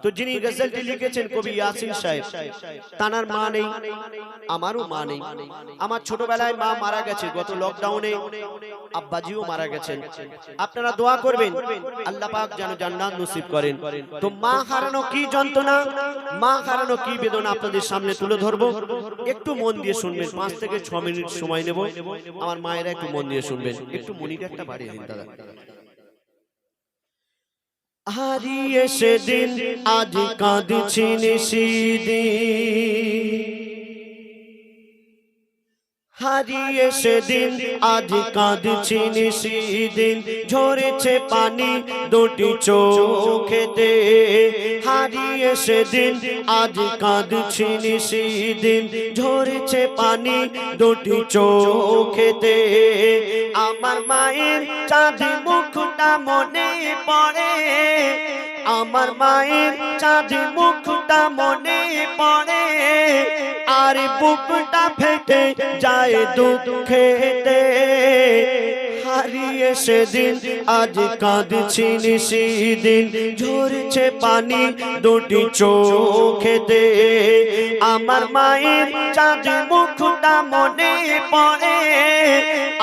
তো যিনি গজলটি লিখেছেন কবি ইয়াসিন সাহেব, তানার মা নেই, আমারও মা নেই। আমার ছোটবেলায় মা মারা গেছে, গত লকডাউনে আব্বাজিও মারা গেছেন। আপনারা দোয়া করবেন আল্লাহ পাক যেন জান্নাত নসিব করেন। তো মা হারানো কি যন্ত্রণা, মা হারানো কি বেদনা আপনাদের সামনে তুলে ধরবো, একটু মন দিয়ে শুনবেন। 5 থেকে 6 মিনিট সময় নেব, আমার মায়েরা একটু মন দিয়ে শুনবেন। একটু মনিটরটা বাড়িয়ে দিন দাদা। হারিয়ে সেদিন আজ কাঁদছি নিশিদিন, হারিয়ে সেদিন আজ কাঁদছি নিশিদিন, ঝরেছে পানি দুটি চোখেতে। হারিয়ে সেদিন আজ কাঁদছি নিশিদিন, ঝরেছে পানি দুটি চোখেতে। আমার মায়ের চাঁদি মুখটা মনে পড়ে, আমার মায়ের চাঁদি মুখটা মনে পড়ে, আর বুকটা ফেটে যায় দুঃখেতে। হারিয়ে সেদিন আজ কাঁদছি নিশিদিন, ঝরছে পানি দুটি চোখেতে। আমার মায়ের চাঁদি মুখটা মনে পড়ে,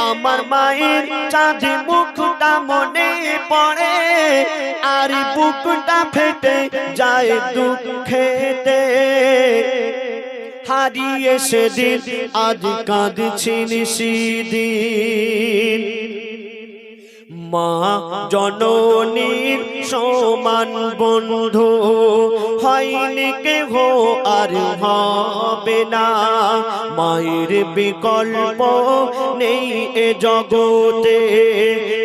আমার মায়ের চাঁদি মুখটা মনে পড়ে, আর বুকটা ফেটে যায় দুঃখেতে। হারিয়ে সেদিন আজ কাঁদছি নিশিদিন। মা জননীর সমান বন্ধু হয়নি কেহ আর হবে না, মায়ের বিকল্প নেই এ জগতে,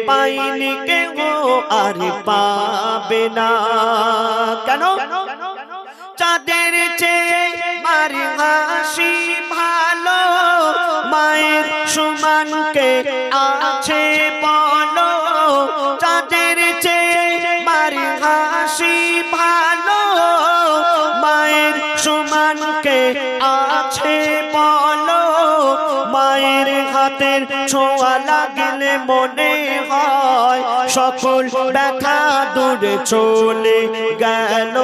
পাইনি কেহ আর পাবে না। কেন? চাঁদের চেয়ে মার হাসি ভালো, মায়ের সমানকে আছে বলো। চাঁদের চেয়ে মার হাসি ভালো, মায়ের সমানকে আছে বলো। মায়ের হাতের ছোঁয়া লাগলে মনে হয় সকল ব্যথা দূরে চলে গেল,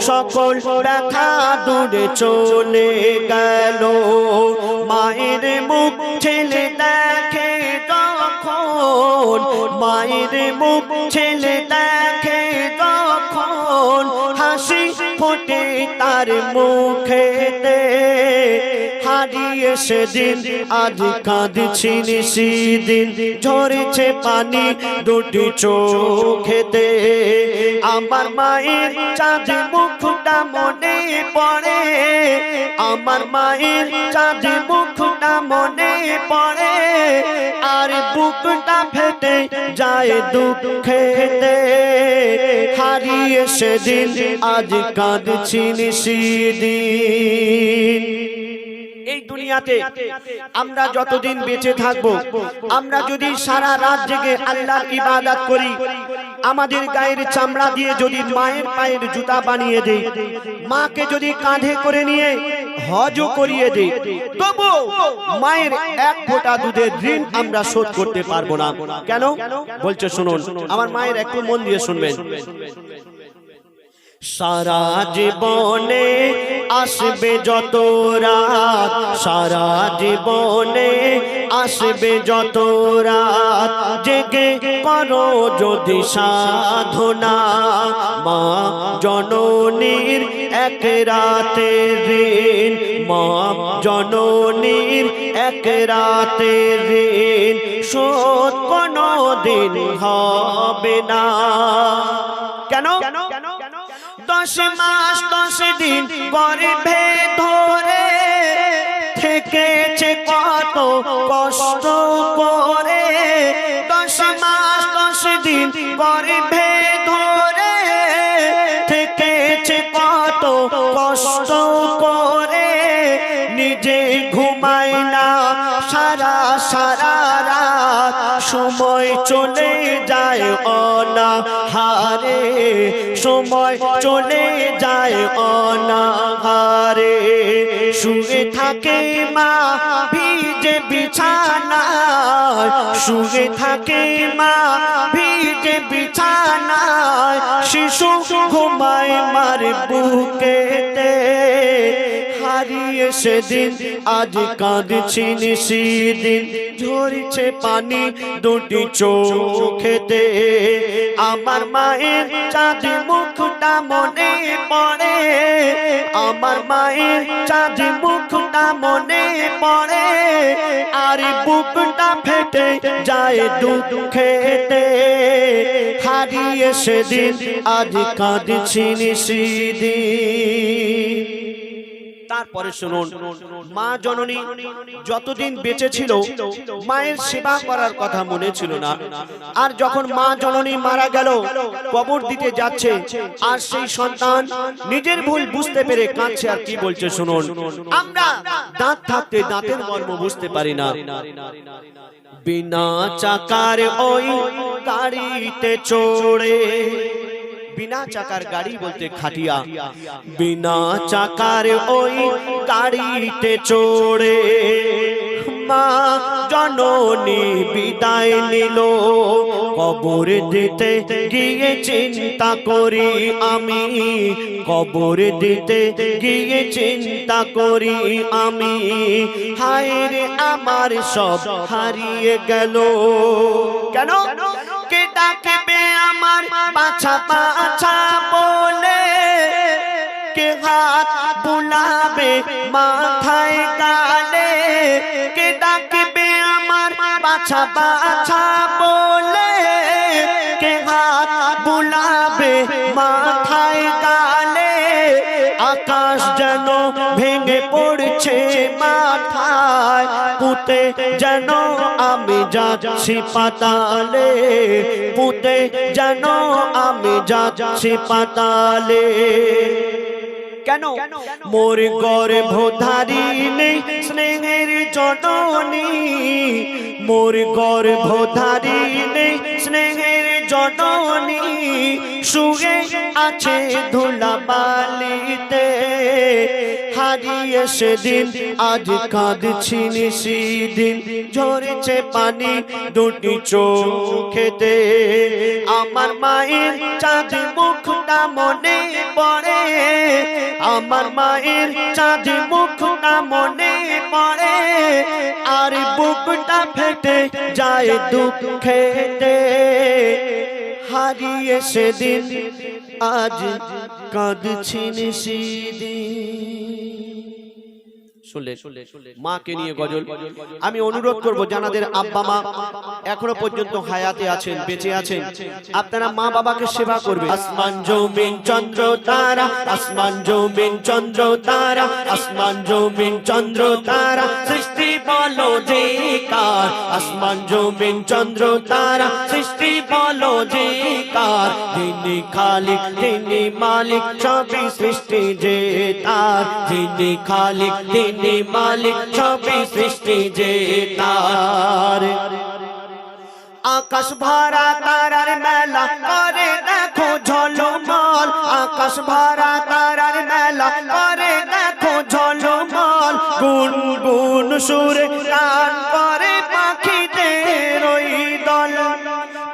সকল ব্যথা দূরে চলে গেল। মায়ের মুখ ছেলে দেখে তখন, মায়ের মুখ ছেলে দেখে তখন, হাসি ফোটে তার মুখেতে। হারিয়ে সেদিন আজ কাঁদছি নিশিদিন, ঝরেছে পানি দুটি চোখেতে। আমার মায়ের চাঁদ মুখটা মনে পড়ে, আমার মায়ের চাঁদ মুখটা মনে পড়ে, আর বুকটা ফেটে যায় দুঃখেতে। হারিয়ে সেদিন আজ কাঁদছি নিশিদিন। এই দুনিয়াতে আমরা যতদিন বেঁচে থাকব, আমরা যদি সারা রাত জেগে আল্লাহর ইবাদত করি, আমাদের গায়ের চামড়া দিয়ে যদি মায়ের পায়ের জুতা বানিয়ে দেই, মাকে যদি কাঁধে করে নিয়ে হজও করিয়ে দেই, তবু মায়ের এক ফোঁটা দুধের ঋণ আমরা শোধ করতে পারবো না। কেন বলছে শুনুন, আমার মায়ের একটু মন দিয়ে শুনবেন। সারা জীবনে আসবে যত রাত, সারা জীবনে আসবে যত রাত, জেগে করো যদি সাধনা, মা জননীর এক রাতের ঋণ, মা জননীর এক রাতের ঋণ শোধ কোনো দিন হবে না। কেন? 10 মাস 10 দিন গর্ভে ধরে থেকেছে কত কষ্ট করে, 10 মাস 10 দিন গর্ভে ধরে থেকেছে কত কষ্ট করে, নিজে ঘুমায় না সারা সারা রাত, সময় চলে যায় অনাহারে, সময় চলে যায় অনাহারে। শুয়ে থাকে মা ভিজে বিছানায়, শুয়ে থাকে মা ভিজে বিছানায়, শিশু ঘুমায় মার বুকেতে, হারিয়ে সেদিন আজ কাঁদছি নিশিদিন, ঝরছে পানি দুটি চোখেতে। আমার মায়ের চাঁদ মুখটা মনে পড়ে, আমার মায়ের চাঁদ মুখটা মনে পড়ে, আর বুকটা ফেটে যায় দুঃখেতে, হারিয়ে সেদিন আজ কাঁদছি নিশিদিন। তারপরে শুনুন, মা জননী যতদিন বেঁচে ছিল মায়ের সেবা করার কথা মনে ছিল না। আর যখন মা জননী মারা গেল, কবর দিতে যাচ্ছে, আর সেই সন্তান নিজের ভুল বুঝতে পেরে কাঁদছে। আর কি বলছে শুনুন, আমরা দাঁত থাকতে দাঁতের মর্ম বুঝতে পারি না। বিনা চাকার ওই গাড়িতে চড়ে, বিনা চাকার গাড়ি বলতে খাটিয়া, বিনা চাকার ওই গাড়িতে চড়ে মা জননী বিদায় নিল। কবর দিতে গিয়ে চিন্তা করি আমি, কবর দিতে গিয়ে চিন্তা করি আমি, হায় রে আমার সব হারিয়ে গেল। কেন? কে ডাকবে আমার পাছা পাছা বলে, কে হাত বুলাবে মাথায় গালে, কে ডাকবে আমার পাছা পাছা বলে, কে হাত বুলাবে মাথায় গালে। আকাশ যেন ভেঙে পড়ছে মাথায়, পুঁতে যেন আমি যাচ্ছি পাতালে, পুঁতে যেন আমি যাচ্ছি পাতালে। কেন? মোর গর্ভধারিণী স্নেহের জননী, মোর গর্ভধারিণী স্নেহের জননী শুয়ে আছে ধুলাবালিতে, হারিয়ে সেদিন আজ কাঁদছি নিশিদিন, ঝরছে পানি দুটি চোখেতে। আমার মায়ের চাঁদ মুখটা মনে পড়ে, আমার মায়ের চাঁদ মুখটা মনে পড়ে, আর বুকটা ফেটে যায় দুঃখেতে, হারিয়ে সেদিন আজ কাঁদছি নিশিদিন। মাকে নিয়ে গজল। আমি অনুরোধ করব যাদের আব্বা মা এখনো পর্যন্ত হায়াতে আছেন, বেঁচে আছেন, আপনারা মা বাবাকে সেবা করবেন। আসমান জমিন চন্দ্র তারা, আসমান জমিন চন্দ্র তারা, আসমান জমিন চন্দ্র তারা, সৃষ্টি বলো যে কার, আসমান জমিন চন্দ্র তারা, সৃষ্টি বলো যে কার, যিনি খালিক তিনি মালিক, সবই সৃষ্টি যে তার, যিনি খালিক তিনি মালিক, সবই সৃষ্টি যে তার। আকাশ ভরা তারার মেলা করে দেখো ঝলমল, আকাশ ভরা তারার মেলা করে দেখো ঝলমল, গুন গুন সুরে গান করে পাখিদের ওই দল,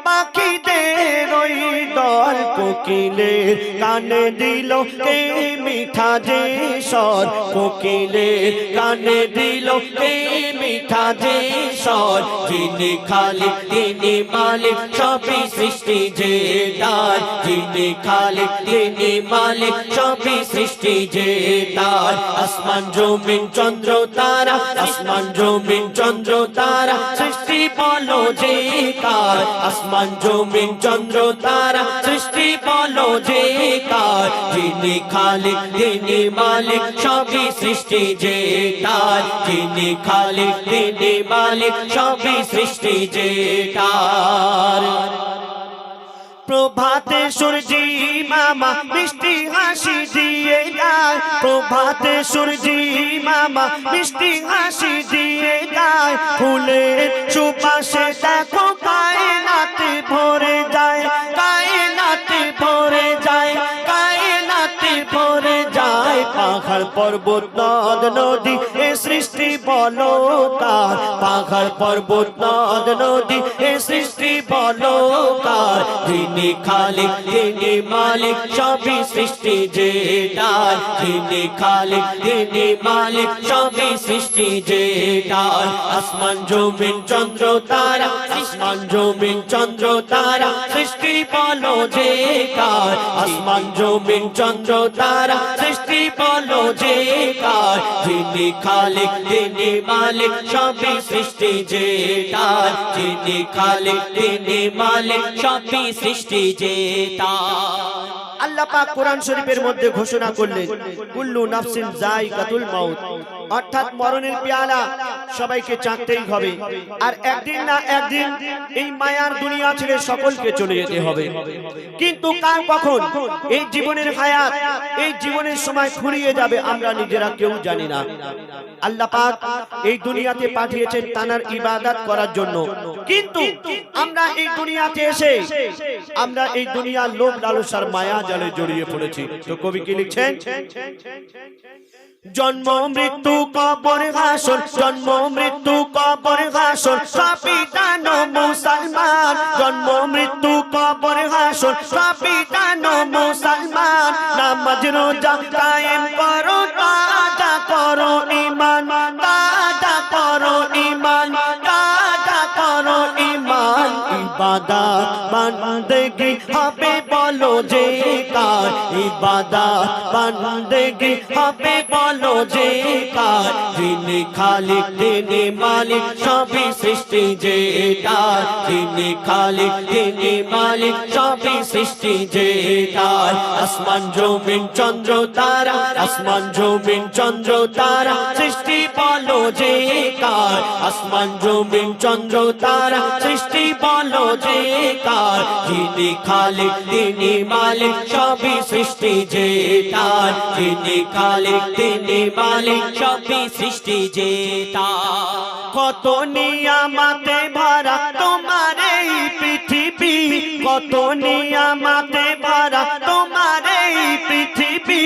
পাখিদের ওই দল। কোকিলের কানে দিল কে মিঠা যে স্বর, কোকিলের কানে দিল কে মিঠা যে স্বর, যিনি খালিক তিনি মালিক, সবই সৃষ্টি যে তার, যিনি খালিক তিনি মালিক, সবই সৃষ্টি যে তার। আসমান জমিন চন্দ্র তারা, আসমান জমিন চন্দ্র তারা, সৃষ্টি বলো যে কার, আসমান জমিন চন্দ্র তারা, সৃষ্টি বলো যে কার, যিনি খালিক তিনি মালিক, সবই সৃষ্টি যে তার, যিনি খালিক তিনি মালিক, সবই সৃষ্টি যে তার। প্রভাতে সূর্যি মামা মিষ্টি হাসি দিয়ে যায়, প্রভাতে সূর্যি মামা মিষ্টি হাসি দিয়ে যায়, ফুলের সুবাসে দেখো কায়নাতে ভরে যায়, কায়নাতে ভরে যায়, কায়নাতে ভরে যায়, পাখা পাহাড় পর্বত নদ নদী এ সৃষ্টি বলো কার পাহাড় পর্বত নদ নদী এ সৃষ্টি বলো কার যিনি খালিক তিনি মালিক সবই সৃষ্টি যে তার যিনি খালিক তিনি মালিক সবই সৃষ্টি যে তার আসমান জমিন চন্দ্র তারা আসমান জমিন চন্দ্র তারা সৃষ্টি বলো যে কার আসমান জমিন চন্দ্র তারা সৃষ্টি বলো যে কার যিনি খালিক তিনি মালিক সবই সৃষ্টি যে তার যিনি খালিক তিনি মালিক সবই সৃষ্টি যে তার আল্লাহ পাক কোরআন শরীফের মধ্যে ঘোষণা করলেন কুল্লু নাফসিন যায়কাতুল মাউত অর্থাৎ মরণের পেয়ালা সবাইকে চাখতেই হবে আর একদিন না একদিন এই মায়ার দুনিয়া ছেড়ে সকলকে চলে যেতে হবে কিন্তু কার কখন এই জীবনের হায়াত এই জীবনের সময় ফুরিয়ে যাবে আমরা নিজেরা কেউ জানি না আল্লাহ পাক এই দুনিয়াতে পাঠিয়েছেন তানার ইবাদত করার জন্য কিন্তু আমরা এই দুনিয়াতে এসে আমরা এই দুনিয়ার লোভ লালসার মায়া জালে জড়িয়ে পড়েছি তো কবি কি লিখছেন জন্ম মৃত্যু কবর হাসর জন্ম মৃত্যু কবর হাসর সবই জানো মুসলমান জন্ম মৃত্যু কবর হাসর সবই জানো মুসলমান নামাজ রোজা কায়েম করো তাজা করো ঈমান তাজা করো ঈমান তাজা করো ঈমান ইবাদত বন্দেগি হবে বলো যে কার ইবাদত বন্দেগি হবে বলো যে কার যিনি খালিক তিনি মালিক সবই সৃষ্টি যে তার যিনি খালিক তিনি মালিক সবই সৃষ্টি যে তার আসমান জমিন চন্দ্র তারা আসমান জমিন চন্দ্র তারা সৃষ্টি বলো যে কার আসমান জমিন চন্দ্র তারা সৃষ্টি বলো যে কার যিনি খালিক তিনি মালিক সবই সৃষ্টি যে তার যিনি খালিক তিনি মালিক সবই সৃষ্টি যে তার কত নিয়ামতে ভরা তোমার এই পৃথিবী কত নিয়ামতে ভরা তোমার এই পৃথিবী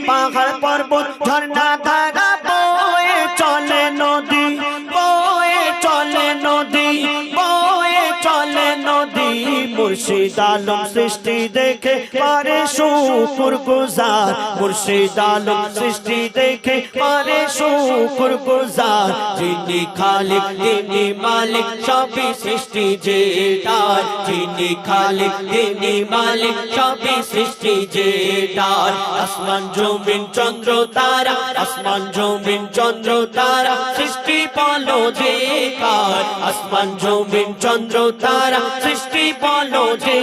পাহাড় পর্বত ঝর্ণা ধারা বয়ে চলে নদী বয়ে চলে নদী বয়ে চলে নদী মুর্শিদ আলম সৃষ্টি দেখে পারে শুকর গুজার মুর্শিদ আলম সৃষ্টি দেখে পারে শুকর গুজার যিনি খালিক তিনি মালিক সবই সৃষ্টি যে তার যিনি খালিক তিনি মালিক সবই সৃষ্টি যে তার আসমান জমিন চন্দ্র তারা আসমান জমিন চন্দ্র তারা সৃষ্টি বলো যে কার আসমান জমিন চন্দ্র তারা সৃষ্টি বলো যে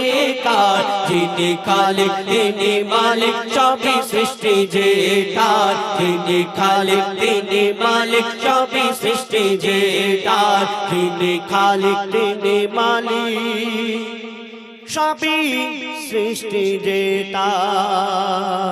কার যিনি খালিক তিনি মালিক সবই সৃষ্টি যে তার যিনি খালিক তিনি মালিক সবই সৃষ্টি যে তার যিনি খালিক তিনি মালিক সবই সৃষ্টি যে তার